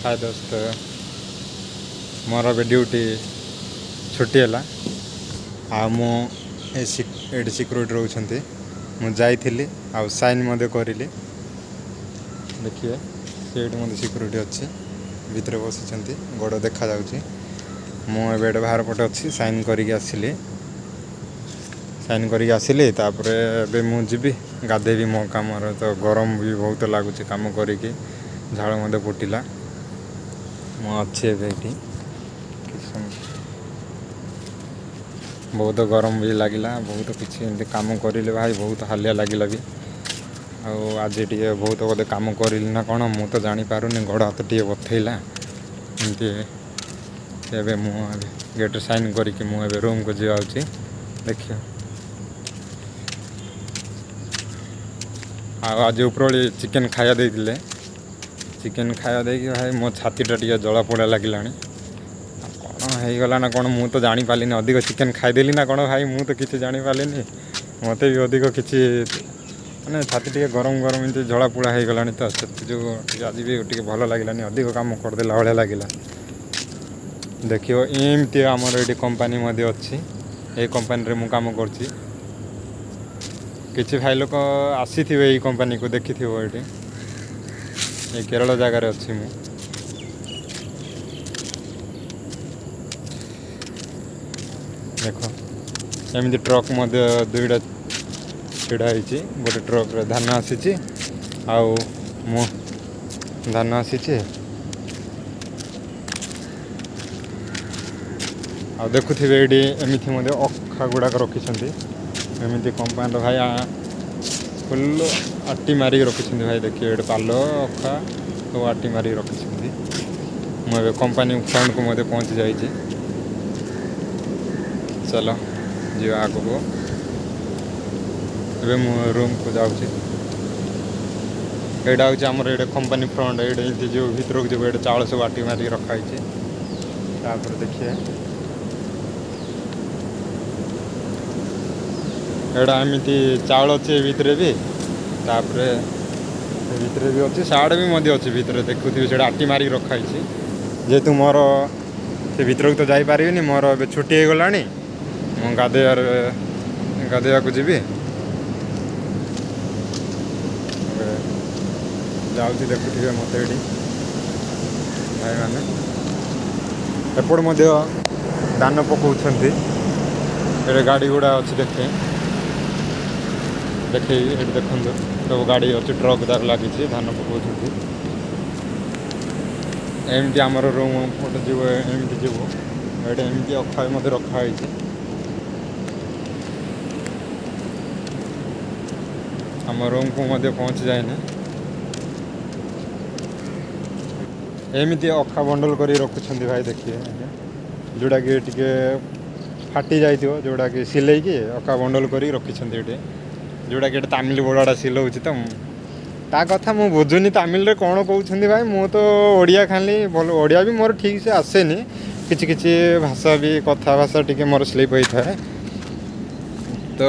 हाय दोस्त मोर अब ड्यूटी छुट्टी है ये सिक्योरिटी रोचंती मुझे आउ साइन करी देखिए सीट मध्य सिक्योरिटी अच्छी भितर बसी गोड़ देखा मुझे बाहर पटे अच्छी साइन करके आसिली तापर मुझे गाधेबी मो कम तो गरम भी बहुत लगुच कम करी झाड़ मत फुटिला अच्छे बहुत गरम भी लगिला बहुत किसी एमती कम करें भाई बहुत हालिया लगिला भी आज टे बहुत बोधे कम करी ना कौन मु तो जापारुनी गोड़ हाथ टे बथेला एमती गेट साइन करके मुझे रूम को जाऊँगी देखिए आज उपरओली चिकेन खाया देते चिकेन खाया देकी भाई मो छातीटा टे जला पोड़ा लगिला कौन होगला ना कौन मु तो जापारे अधिक चिकेन खाईदेली ना कौन भाई मु तो किसी जापारे मत भी अधिक किसी मैंने छाती टे गरम गरम एमती जला पोड़ा होगला तो जो आज भी टे भल लगे अधिक कम करदेला भाया लगे देखिए एमती आमर ये कंपानी अच्छी ये कंपानी मु काम करछि किसी भाई लोग आसी थे ये कंपानी को देखी थी ये केरल जगार अच्छी मु देखो एमती ट्रक दुईटा छिड़ा गोटे ट्रक रे धान आसी आउ मु धान आसी आ देखुवे ये एमती अखा गुड़ाक रखी एमती कंपानी भाई फुल आटी मारिक रखी भाई देखिए ये पाल अखा सब आटी मारिक रखी मुझे कंपानी फ्रंट को मत पहुँची जाइए चलो जी आग को ए रूम को जाऊँगी यहाँ हूँ आमर ये कंपानी फ्रंट ये जो भर को जो चावल सब आटी मारिक रखाई तापर देखिए एटा एमती चावल अच्छे भितर भी तापर भितर भी अच्छे साड़े भी मध्य अच्छे भितर देखुवी से आटी मारिक रखाई जेहेतु मोर से भर को तो जापारे मोर ए छुट्टी हो गला मु गाधेया को जी जाऊँगी देखुवे मत ये भाई मैंने एपट दान पकाउछंती ये गाड़ी गुड़ा अच्छी देखे देखे ये देखो सब गाड़ी अच्छी ट्रक दार लगी धान पकाउछंती एमती आमर रूम पटे जीव एमती जीव ये एमती अखा मत रखाई आम रूम को मध्य पहुँची जाए एमती अखा बंडल कर रखुंट भाई देखिए जोड़ा कि टे फाटी जाइए जोड़ा कि सिले अखा बंडल कर रखी जोड़ा कि तामिल बड़ाटा सिलाऊँ तो ता कथा मु बुझुनी तामिल रे कौन कहते भाई मु तो ओडिया खाली भल ओडिया भी मोर ठीक से आसेनी किछि किछि भाषा भी कथा भाषा टी मोर स्लीप होता है तो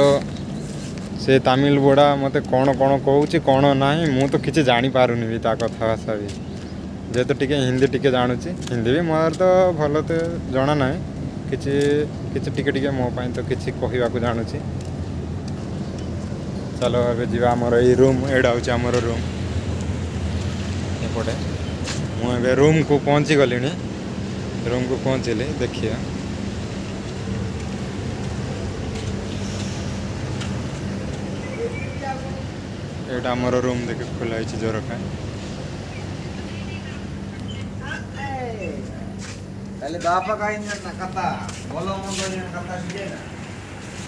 से तामिल बड़ा मत कौन कौन कहूँ कौन ना मु तो किसी जापारुनी भी ता कथा भाषा भी जेहेतु टी हिंदी टी जानूँ हिंदी भी मोर तो भल तो जना ना किसी टी मो तो किसी कहवाक जानूँ चलो ए जी आमर ये रूम एडा हूँ आमर रूम एपटे मुझे रूम को पहुँची गली रूम को पहुँचली देखिए एटा आमर रूम देखे खोला झरका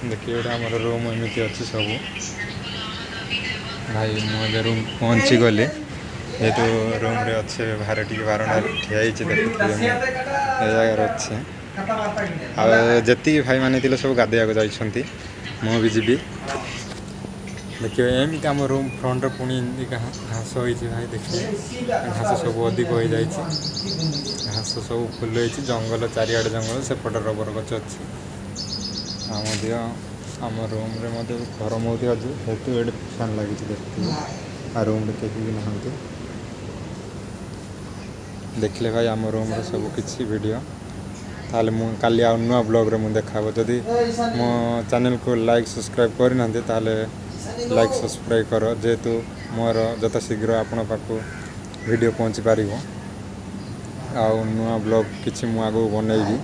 देखिए ये आमर रूम एमती अच्छी सब भाई मुझे रूम पहुँची गली जेहेतु रूम रे अच्छे बाहर टी बारंडा ठिया देखुए जगार अच्छे आती भाई मैंने सब गाधेया जाती मु भी जी देखिए एमती आम रूम फ्रंट पुणी घास हो भाई देखिए घास सब अधिक हो जाए घास सब फुल हो जंगल चारिआडे जंगल सेपटे रबर गच अच्छी आम रूम रे मत गरम होती आज हेतु ये फैन लगी देखिए आ रूम रे कहीं भी नहांती देखिले भाई आम रूम्र सब किसी वीडियो ताले मु काली आ नुआ ब्लॉग रे मु देखाबो जदि मो चैनल को लाइक सब्सक्राइब करि नंदे ताले लाइक सब्सक्राइब करो जेहेतु मोर जत शीघ्र आपण पाखु वीडियो पहुँची पारिबो आ नुआ ब्लॉग किछि मु आगो बनैबी।